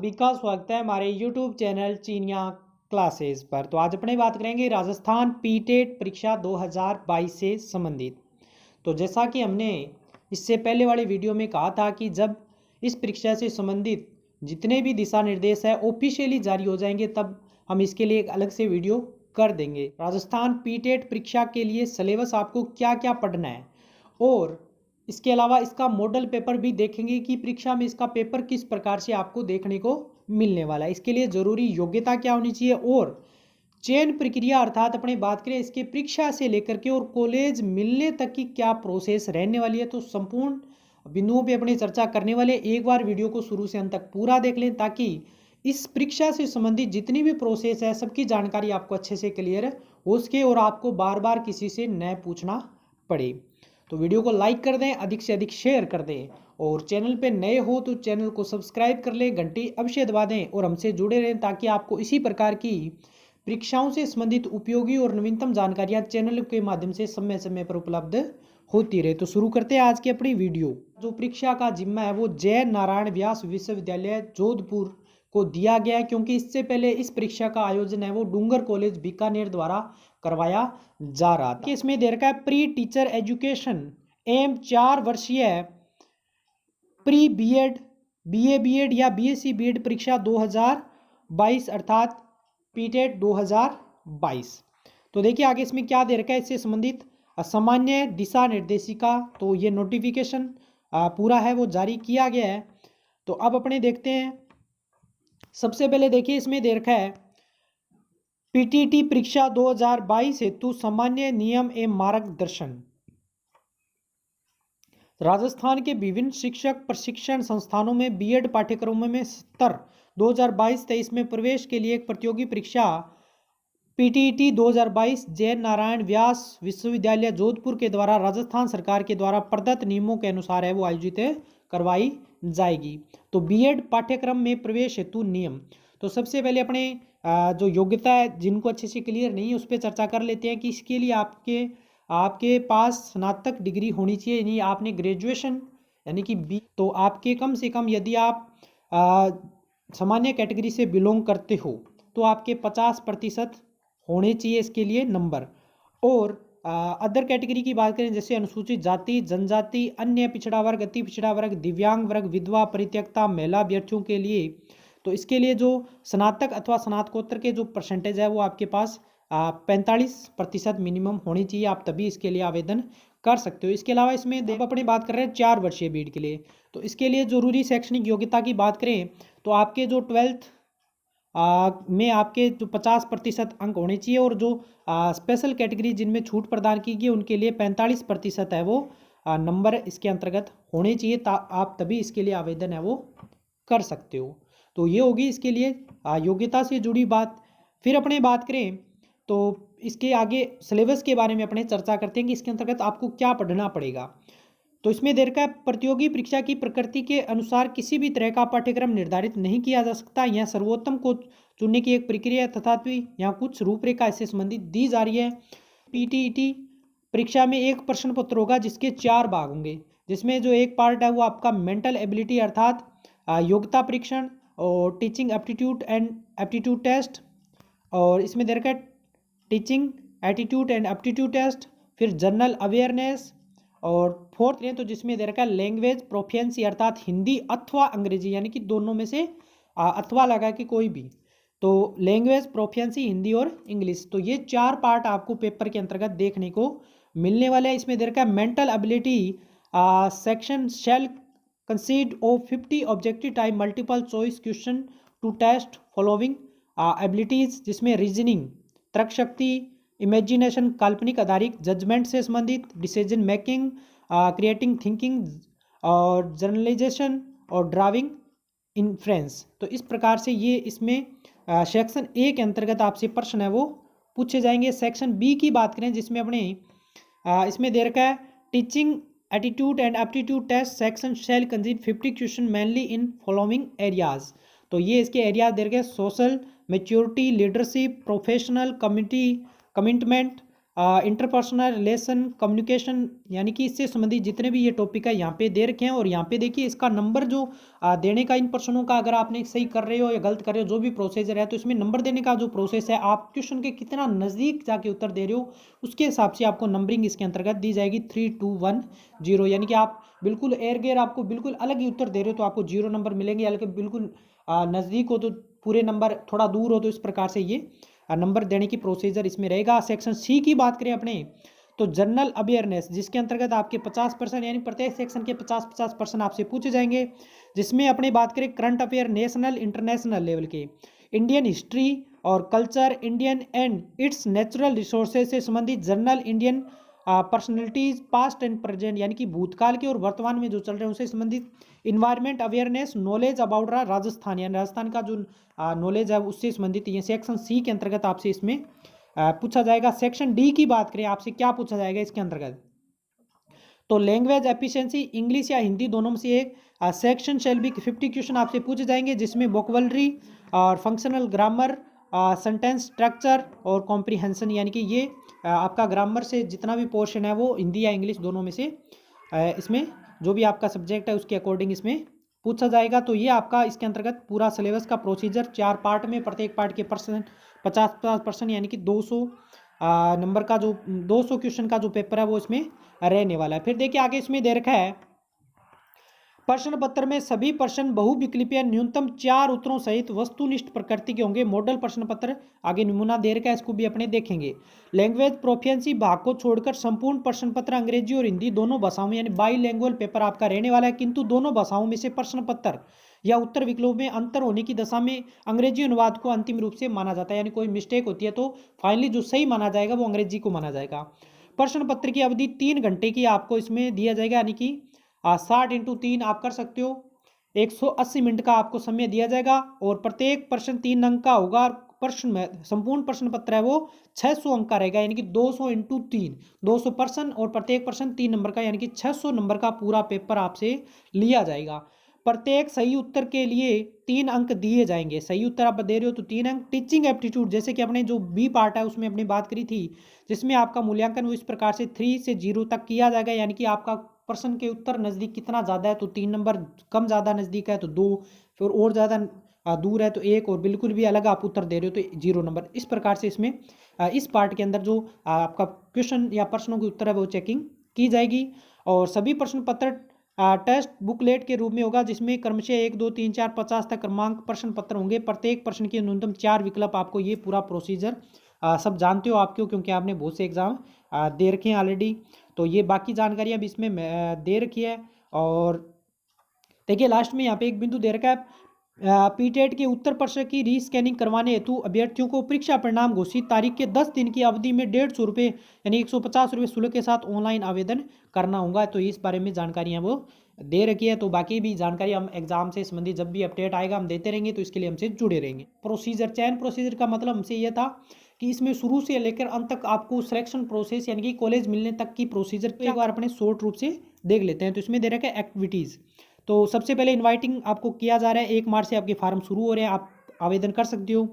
सभी का स्वागत है हमारे YouTube चैनल चीनिया क्लासेस पर। तो आज अपने बात करेंगे राजस्थान पीटेट परीक्षा 2022 से संबंधित। तो जैसा कि हमने इससे पहले वाले वीडियो में कहा था कि जब इस परीक्षा से संबंधित जितने भी दिशा निर्देश है ऑफिशियली जारी हो जाएंगे तब हम इसके लिए एक अलग से वीडियो कर देंगे। राजस्थान पीटेट परीक्षा के लिए सिलेबस आपको क्या क्या पढ़ना है और इसके अलावा इसका मॉडल पेपर भी देखेंगे कि परीक्षा में इसका पेपर किस प्रकार से आपको देखने को मिलने वाला है। इसके लिए ज़रूरी योग्यता क्या होनी चाहिए और चयन प्रक्रिया अर्थात अपने बात करें इसके परीक्षा से लेकर के और कॉलेज मिलने तक की क्या प्रोसेस रहने वाली है। तो संपूर्ण बिंदुओं पे अपनी चर्चा करने वाले, एक बार वीडियो को शुरू से अंत तक पूरा देख लें ताकि इस परीक्षा से संबंधित जितनी भी प्रोसेस है सबकी जानकारी आपको अच्छे से क्लियर हो सके और आपको बार बार किसी से न पूछना पड़े। तो वीडियो को लाइक कर दें, अधिक से अधिक शेयर कर दें और चैनल पे नए हो तो चैनल को सब्सक्राइब कर लें, घंटी अवश्य दबा दें और हमसे जुड़े रहें ताकि आपको इसी प्रकार की परीक्षाओं से संबंधित उपयोगी और नवीनतम जानकारियां चैनल के माध्यम से समय समय पर उपलब्ध होती रहे। तो शुरू करते हैं आज की अपनी वीडियो। जो परीक्षा का जिम्मा है वो जय नारायण व्यास विश्वविद्यालय जोधपुर को दिया गया है क्योंकि इससे पहले इस परीक्षा का आयोजन है वो डूंगर कॉलेज बीकानेर द्वारा करवाया जा रहा था। इसमें दे रखा है प्री टीचर एजुकेशन एम 4 वर्षीय प्री बीएड, बीए बीएड या बीएससी बीएड परीक्षा 2022 अर्थात पीटेट 2022। तो देखिए आगे इसमें क्या दे रखा है इससे संबंधित सामान्य दिशा निर्देशिका। तो ये नोटिफिकेशन पूरा है वो जारी किया गया है। तो अब अपने देखते हैं, सबसे पहले देखिए इसमें दे रखा है पीटीटी परीक्षा 2022 हेतु सामान्य नियम एवं मार्गदर्शन। राजस्थान के विभिन्न शिक्षक प्रशिक्षण संस्थानों में बीएड पाठ्यक्रमों में स्तर 2022-23 में प्रवेश के लिए एक प्रतियोगी परीक्षा पीटीटी 2022 जय नारायण व्यास विश्वविद्यालय जोधपुर के द्वारा राजस्थान सरकार के द्वारा प्रदत्त नियमों के अनुसार है वो आयोजित करवाई जाएगी। तो बीएड पाठ्यक्रम में प्रवेश हेतु नियम। तो सबसे पहले अपने जो योग्यता है जिनको अच्छे से क्लियर नहीं है उस पर चर्चा कर लेते हैं कि इसके लिए आपके पास स्नातक डिग्री होनी चाहिए, यानी आपने ग्रेजुएशन यानी कि बी। तो आपके कम से कम यदि आप सामान्य कैटेगरी से बिलोंग करते हो तो आपके 50% होने चाहिए इसके लिए नंबर। और अदर कैटेगरी की बात करें जैसे अनुसूचित जाति, जनजाति, अन्य पिछड़ा वर्ग, अति पिछड़ा वर्ग, दिव्यांग वर्ग, विधवा, परित्यक्ता, महिला अभ्यर्थियों के लिए तो इसके लिए जो स्नातक अथवा स्नातकोत्तर के जो परसेंटेज है वो आपके पास 45% मिनिमम होनी चाहिए, आप तभी इसके लिए आवेदन कर सकते हो। इसके अलावा इसमें अपनी बात कर रहे हैं 4 वर्षीय बीएड के लिए। तो इसके लिए जरूरी शैक्षणिक योग्यता की बात करें तो आपके जो 12th में आपके जो 50% अंक होने चाहिए और जो स्पेशल कैटेगरी जिनमें छूट प्रदान की गई उनके लिए 45% है वो नंबर इसके अंतर्गत होने चाहिए, आप तभी इसके लिए आवेदन है वो कर सकते हो। तो ये होगी इसके लिए योग्यता से जुड़ी बात। फिर अपने बात करें तो इसके आगे सिलेबस के बारे में अपने चर्चा करते हैं कि इसके अंतर्गत आपको क्या पढ़ना पड़ेगा। तो इसमें देर का प्रतियोगी परीक्षा की प्रकृति के अनुसार किसी भी तरह का पाठ्यक्रम निर्धारित नहीं किया जा सकता। यह सर्वोत्तम को चुनने की एक प्रक्रिया तथापि यहाँ कुछ रूपरेखा इससे संबंधित दी जा रही है। पीटीईटी परीक्षा में एक प्रश्न पत्र होगा जिसके 4 भाग होंगे, जिसमें जो एक पार्ट है वो आपका मेंटल एबिलिटी अर्थात योग्यता परीक्षण और teaching aptitude and aptitude test, और इसमें देर का teaching attitude and aptitude test, फिर जनरल अवेयरनेस, और फोर्थ है तो जिसमें दे रखा है लैंग्वेज प्रोफिशिएंसी अर्थात हिंदी अथवा अंग्रेजी, यानी कि दोनों में से अथवा लगा कि कोई भी, तो लैंग्वेज प्रोफिशिएंसी हिंदी और इंग्लिश। तो ये 4 पार्ट आपको पेपर के अंतर्गत देखने को मिलने वाले हैं। इसमें दे रखा है mental ability section shall consist of 50 objective type multiple choice question to test following abilities, जिसमें रीजनिंग, तर्क शक्ति, इमेजिनेशन, काल्पनिक आधारित, जजमेंट से संबंधित, डिसीजन मेकिंग, क्रिएटिंग थिंकिंग और जर्नलाइजेशन और ड्राइविंग इन्फ्रेंस। तो इस प्रकार से ये इसमें सेक्शन ए के अंतर्गत आपसे प्रश्न है वो पूछे जाएंगे। सेक्शन बी की बात करें जिसमें अपने इसमें दे रखा है teaching attitude and aptitude test section shall consist 50 question mainly in following areas. तो ये इसके एरिया दे रखे social, maturity, leadership, professional, community commitment, interpersonal relation, communication, यानी कि इससे संबंधित जितने भी ये टॉपिक है यहाँ पे दे रखे हैं। और यहाँ पे देखिए इसका नंबर जो देने का इन प्रश्नों का, अगर आपने सही कर रहे हो या गलत कर रहे हो, जो भी प्रोसीजर है, तो इसमें नंबर देने का जो प्रोसेस है, आप क्वेश्चन के कितना नज़दीक जाके उत्तर दे रहे हो उसके हिसाब से आपको नंबरिंग इसके अंतर्गत दी जाएगी 3, 2, 1, 0। यानी कि आप बिल्कुल एयर गेयर आपको बिल्कुल अलग ही उत्तर दे रहे हो तो आपको 0 नंबर मिलेंगे, यानी कि बिल्कुल नज़दीक हो तो पूरे नंबर, थोड़ा दूर हो तो इस प्रकार से ये नंबर देने की प्रोसीजर इसमें रहेगा। सेक्शन सी की बात करें अपने, तो जनरल अवेयरनेस, जिसके अंतर्गत आपके 50% यानी प्रत्येक सेक्शन के 50% आपसे पूछे जाएंगे, जिसमें अपनी बात करें current affair national international level के, इंडियन हिस्ट्री और culture, Indian and it's natural resources से संबंधित general, Indian personalities past and present, यानी कि भूतकाल के और वर्तमान में जो चल रहे हैं उससे संबंधित, environment awareness, knowledge about Rajasthan, यानी राजस्थान का जो नॉलेज है उससे संबंधित, ये सेक्शन सी के अंतर्गत आपसे इसमें पूछा जाएगा। सेक्शन डी की बात करें, आपसे क्या पूछा जाएगा इसके अंतर्गत, तो लैंग्वेज एफिशिएंसी, इंग्लिश या हिंदी दोनों में से एक। सेक्शन शेल बी 50 क्वेश्चन आपसे पूछे जाएंगे, जिसमें वोकैबुलरी और फंक्शनल ग्रामर, सेंटेंस स्ट्रक्चर और कॉम्प्रिहेंशन, यानी कि ये आपका ग्रामर से जितना भी पोर्शन है वो हिंदी या इंग्लिश दोनों में से इसमें जो भी आपका सब्जेक्ट है उसके अकॉर्डिंग इसमें पूछा जाएगा। तो ये आपका इसके अंतर्गत पूरा सिलेबस का प्रोसीजर 4 पार्ट में, प्रत्येक पार्ट के 50% यानी कि 200 नंबर का जो 200 क्वेश्चन का जो पेपर है वो इसमें रहने वाला है। फिर देखिए आगे इसमें दे रखा है, प्रश्न पत्र में सभी प्रश्न बहुविकल्पीय न्यूनतम 4 उत्तरों सहित वस्तुनिष्ठ प्रकृति के होंगे। मॉडल प्रश्न पत्र आगे नमूना दे रखा है, इसको भी अपने देखेंगे। लैंग्वेज प्रोफिशिएंसी भाग को छोड़कर संपूर्ण प्रश्न पत्र अंग्रेजी और हिंदी दोनों भाषाओं में, यानी बाईलैंग्वेज पेपर आपका रहने वाला है, किंतु दोनों भाषाओं में से प्रश्न पत्र या उत्तर विकल्पों में अंतर होने की दशा में अंग्रेजी अनुवाद को अंतिम रूप से माना जाता है, यानी कोई मिस्टेक होती है तो फाइनली जो सही माना जाएगा वो अंग्रेजी को माना जाएगा। प्रश्न पत्र की अवधि 3 घंटे की आपको इसमें दिया जाएगा, यानी कि 60 × 3 आप कर सकते हो, 180 मिनट का आपको समय दिया जाएगा। और प्रत्येक प्रश्न 3 अंक का होगा, और प्रश्न में संपूर्ण प्रश्न पत्र है वो 600 अंक का रहेगा, यानी कि 200 × 3 200 प्रश्न, और प्रत्येक प्रश्न 3 नंबर का, यानी कि 600 नंबर का पूरा पेपर आपसे लिया जाएगा। प्रत्येक सही उत्तर के लिए 3 अंक दिए जाएंगे। सही उत्तर आप दे रहे हो तो 3 अंक। टीचिंग एप्टीट्यूड, जैसे कि अपने जो बी पार्ट है उसमें अपनी बात करी थी, जिसमें आपका मूल्यांकन वो इस प्रकार से 3 से 0 तक किया जाएगा, यानी कि आपका प्रश्न के उत्तर नज़दीक कितना ज़्यादा है तो 3 नंबर, कम ज़्यादा नज़दीक है तो 2, फिर और ज़्यादा दूर है तो 1, और बिल्कुल भी अलग आप उत्तर दे रहे हो तो 0 नंबर। इस प्रकार से इसमें इस पार्ट के अंदर जो आपका क्वेश्चन या प्रश्नों के उत्तर है वो चेकिंग की जाएगी। और सभी प्रश्न पत्र टेस्ट बुकलेट के रूप में होगा, जिसमें क्रमशः 1, 2, 3, 4, 50 तक क्रमांक प्रश्न पत्र होंगे। प्रत्येक प्रश्न के न्यूनतम 4 विकल्प, आपको ये पूरा प्रोसीजर सब जानते हो आप क्यों, क्योंकि आपने बहुत से एग्जाम दे रखे हैं ऑलरेडी। तो ये बाकी जानकारी अब इसमें दे रखी है। और देखिए लास्ट में यहाँ पे एक बिंदु दे रखा है, पीटेट के उत्तर प्रश्न की रीस्कैनिंग करवाने हेतु अभ्यर्थियों को परीक्षा परिणाम घोषित तारीख के 10 दिन की अवधि में 150 रुपये यानी 150 रुपये शुल्क के साथ ऑनलाइन आवेदन करना होगा। तो इस बारे में जानकारियाँ वो दे रखी है। तो बाकी भी जानकारी हम एग्जाम से संबंधित जब भी अपडेट आएगा हम देते रहेंगे, तो इसके लिए हमसे जुड़े रहेंगे। प्रोसीजर, चयन प्रोसीजर का मतलब हमसे यह था कि इसमें शुरू से लेकर अंत तक आपको सिलेक्शन प्रोसेस यानी कि कॉलेज मिलने तक की प्रोसीजर एक बार अपने शॉर्ट रूप से देख लेते हैं। तो इसमें दे रखा है एक्टिविटीज़। तो सबसे पहले इनवाइटिंग आपको किया जा रहा है, 1 मार्च से आपके फार्म शुरू हो रहे हैं, आप आवेदन कर सकते हो।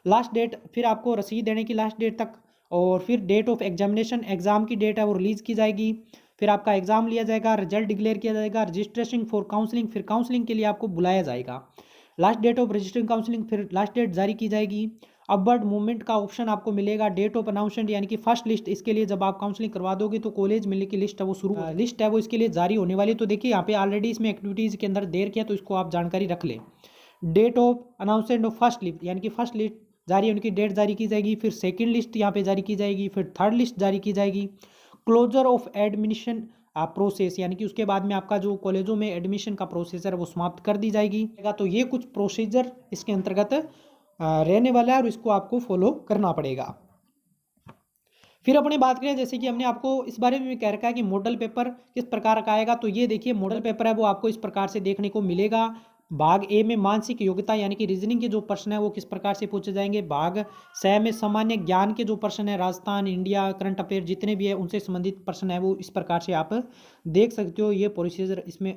लास्ट डेट, फिर आपको रसीद देने की लास्ट डेट तक, और फिर डेट ऑफ एग्जामिनेशन, एग्जाम की डेट है वो रिलीज़ की जाएगी। फिर आपका एग्जाम लिया जाएगा, रिजल्ट डिक्लेयर किया जाएगा, रजिस्ट्रेशन फॉर काउंसलिंग, फिर काउंसलिंग के लिए आपको बुलाया जाएगा। Last date of registering counselling, फिर लास्ट डेट जारी की जाएगी। अपवर्ड मूवमेंट का ऑप्शन आपको मिलेगा। डेट ऑफ अनाउंसमेंट यानी कि फर्स्ट लिस्ट, इसके लिए जब आप काउंसलिंग करवा दोगे तो कॉलेज मिलने की लिस्ट है वो शुरू लिस्ट है वो इसके लिए जारी होने वाली। तो देखिए यहाँ पे ऑलरेडी इसमें एक्टिविटीज़ के अंदर देर किया, तो इसको आप जानकारी रख लें। Date of announcement of first list यानी कि फर्स्ट लिस्ट जारी होने की डेट जारी की जाएगी, फिर सेकेंड लिस्ट यहाँ पे जारी की जाएगी, फिर थर्ड लिस्ट जारी की जाएगी। क्लोजर ऑफ एडमिशन प्रोसेस यानी कि उसके बाद में आपका जो कॉलेजों में एडमिशन का प्रोसेस है वो समाप्त कर दी जाएगी। तो ये कुछ प्रोसीजर इसके अंतर्गत रहने वाला है और इसको आपको फॉलो करना पड़ेगा। फिर अपनी बात करें, जैसे कि हमने आपको इस बारे में भी कह रखा है कि मॉडल पेपर किस प्रकार का आएगा। तो ये देखिए मॉडल पेपर है वो आपको इस प्रकार से देखने को मिलेगा। भाग ए में मानसिक योग्यता यानी कि रीजनिंग के जो प्रश्न है वो किस प्रकार से पूछे जाएंगे। भाग स में सामान्य ज्ञान के जो प्रश्न है, राजस्थान, इंडिया, करंट अफेयर जितने भी है उनसे संबंधित प्रश्न है वो इस प्रकार से आप देख सकते हो। ये प्रोसीजर इसमें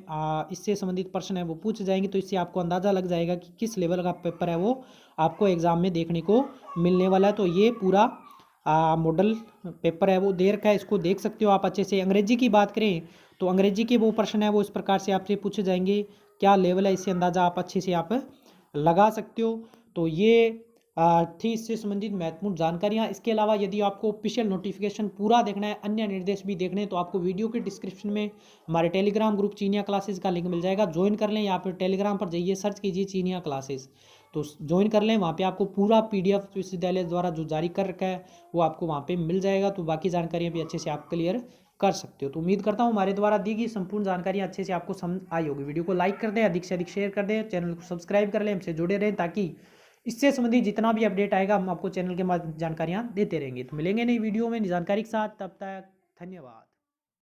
इससे संबंधित प्रश्न है वो पूछे जाएंगे। तो इससे आपको अंदाज़ा लग जाएगा कि किस लेवल का पेपर है वो आपको एग्जाम में देखने को मिलने वाला है। तो ये पूरा मॉडल पेपर है वो दे रखा है, इसको देख सकते हो आप अच्छे से। अंग्रेजी की बात करें तो अंग्रेजी के वो प्रश्न है वो इस प्रकार से आपसे पूछे जाएंगे, क्या लेवल है इससे अंदाज़ा आप अच्छे से आप लगा सकते हो। तो ये थी इससे संबंधित महत्वपूर्ण जानकारियाँ। इसके अलावा यदि आपको ऑफिशियल नोटिफिकेशन पूरा देखना है, अन्य निर्देश भी देखने हैं, तो आपको वीडियो के डिस्क्रिप्शन में हमारे टेलीग्राम ग्रुप चीनिया क्लासेस का लिंक मिल जाएगा, ज्वाइन कर लें। यहाँ पर टेलीग्राम पर जाइए, सर्च कीजिए चीनिया क्लासेस, तो ज्वाइन कर लें। वहाँ पे आपको पूरा PDF विश्वविद्यालय द्वारा जो जारी कर रखा है वो आपको वहाँ पे मिल जाएगा, तो बाकी जानकारियाँ भी अच्छे से आप क्लियर कर सकते हो। तो उम्मीद करता हूँ हमारे द्वारा दी गई संपूर्ण जानकारियाँ अच्छे से आपको समझ आई होगी। वीडियो को लाइक कर दें, अधिक से अधिक शेयर कर दें, चैनल को सब्सक्राइब कर लें, हमसे जुड़े रहें, ताकि इससे संबंधित जितना भी अपडेट आएगा हम आपको चैनल के माध्यम जानकारियाँ देते रहेंगे। तो मिलेंगे नई वीडियो में नई जानकारी के साथ, तब तक धन्यवाद।